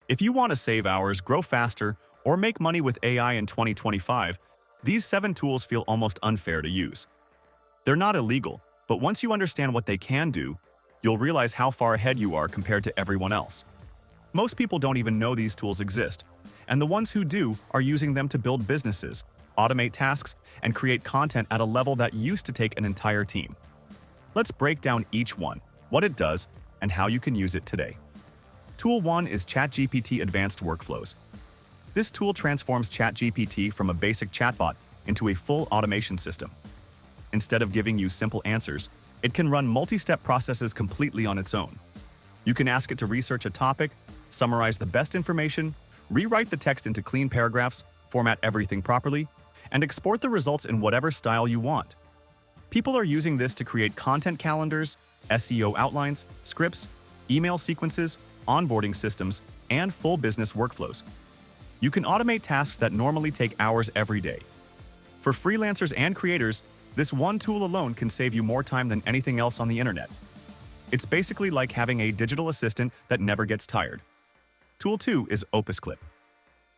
If you want to save hours, grow faster, or make money with AI in 2025, these 7 tools feel almost unfair to use. They're not illegal, but once you understand what they can do, you'll realize how far ahead you are compared to everyone else. Most people don't even know these tools exist, and the ones who do are using them to build businesses, automate tasks, and create content at a level that used to take an entire team. Let's break down each one, what it does, and how you can use it today. Tool 1 is ChatGPT Advanced Workflows. This tool transforms ChatGPT from a basic chatbot into a full automation system. Instead of giving you simple answers, it can run multi-step processes completely on its own. You can ask it to research a topic, summarize the best information, rewrite the text into clean paragraphs, format everything properly, and export the results in whatever style you want. People are using this to create content calendars, SEO outlines, scripts, email sequences, onboarding systems, and full business workflows. You can automate tasks that normally take hours every day. For freelancers and creators, this one tool alone can save you more time than anything else on the internet. It's basically like having a digital assistant that never gets tired. Tool 2 is Opus Clip.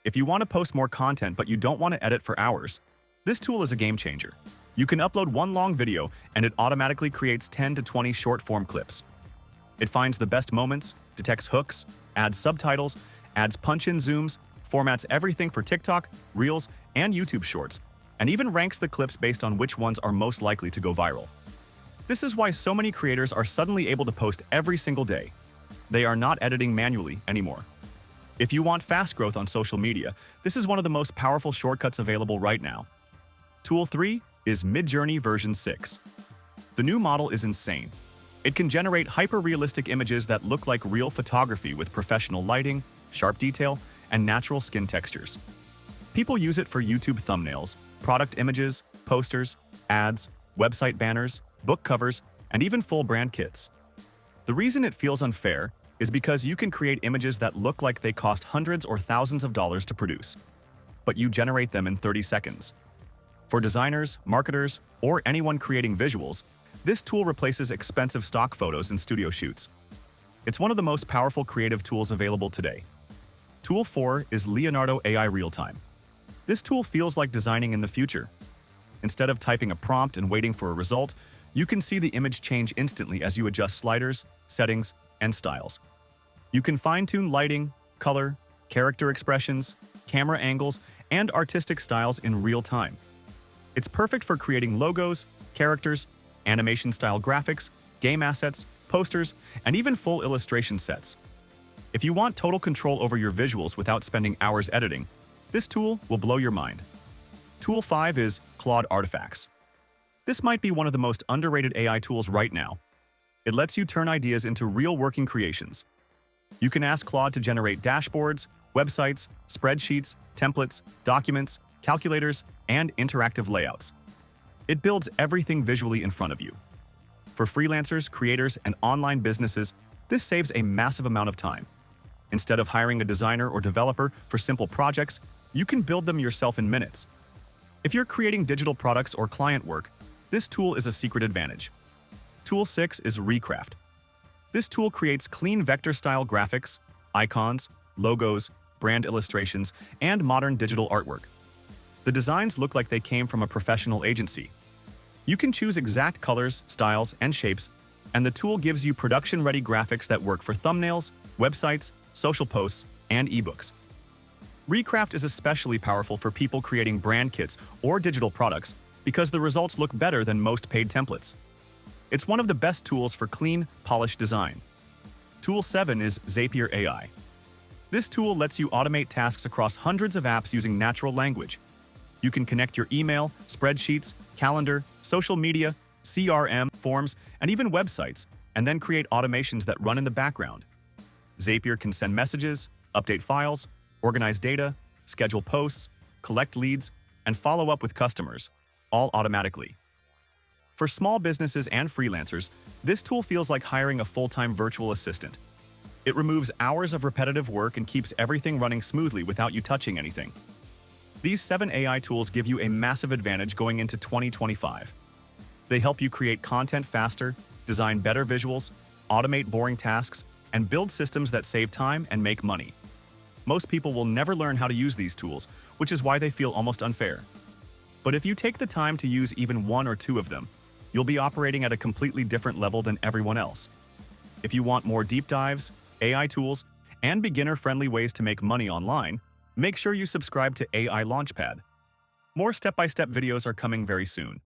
If you want to post more content but you don't want to edit for hours, this tool is a game changer. You can upload one long video and it automatically creates 10 to 20 short-form clips. It finds the best moments, detects hooks, adds subtitles, adds punch-in zooms, formats everything for TikTok, Reels, and YouTube Shorts, and even ranks the clips based on which ones are most likely to go viral. This is why so many creators are suddenly able to post every single day. They are not editing manually anymore. If you want fast growth on social media, this is one of the most powerful shortcuts available right now. Tool 3 is Midjourney version 6. The new model is insane. It can generate hyper-realistic images that look like real photography with professional lighting, sharp detail, and natural skin textures. People use it for YouTube thumbnails, product images, posters, ads, website banners, book covers, and even full brand kits. The reason it feels unfair is because you can create images that look like they cost hundreds or thousands of dollars to produce, but you generate them in 30 seconds. For designers, marketers, or anyone creating visuals, this tool replaces expensive stock photos and studio shoots. It's one of the most powerful creative tools available today. Tool 4 is Leonardo AI Real-Time. This tool feels like designing in the future. Instead of typing a prompt and waiting for a result, you can see the image change instantly as you adjust sliders, settings, and styles. You can fine-tune lighting, color, character expressions, camera angles, and artistic styles in real time. It's perfect for creating logos, characters, animation-style graphics, game assets, posters, and even full illustration sets. If you want total control over your visuals without spending hours editing, this tool will blow your mind. Tool 5 is Claude Artifacts. This might be one of the most underrated AI tools right now. It lets you turn ideas into real working creations. You can ask Claude to generate dashboards, websites, spreadsheets, templates, documents, calculators, and interactive layouts. It builds everything visually in front of you. For freelancers, creators, and online businesses, this saves a massive amount of time. Instead of hiring a designer or developer for simple projects, you can build them yourself in minutes. If you're creating digital products or client work, this tool is a secret advantage. Tool 6 is Recraft. This tool creates clean vector-style graphics, icons, logos, brand illustrations, and modern digital artwork. The designs look like they came from a professional agency. You can choose exact colors, styles, and shapes, and the tool gives you production-ready graphics that work for thumbnails, websites, social posts, and ebooks. Recraft is especially powerful for people creating brand kits or digital products because the results look better than most paid templates. It's one of the best tools for clean, polished design. Tool 7 is Zapier AI. This tool lets you automate tasks across hundreds of apps using natural language. You can connect your email, spreadsheets, calendar, social media, CRM, forms, and even websites, and then create automations that run in the background. Zapier can send messages, update files, organize data, schedule posts, collect leads, and follow up with customers, all automatically. For small businesses and freelancers, this tool feels like hiring a full-time virtual assistant. It removes hours of repetitive work and keeps everything running smoothly without you touching anything. These 7 AI tools give you a massive advantage going into 2025. They help you create content faster, design better visuals, automate boring tasks, and build systems that save time and make money. Most people will never learn how to use these tools, which is why they feel almost unfair. But if you take the time to use even one or two of them, you'll be operating at a completely different level than everyone else. If you want more deep dives, AI tools, and beginner-friendly ways to make money online, make sure you subscribe to AI Launchpad. More step-by-step videos are coming very soon.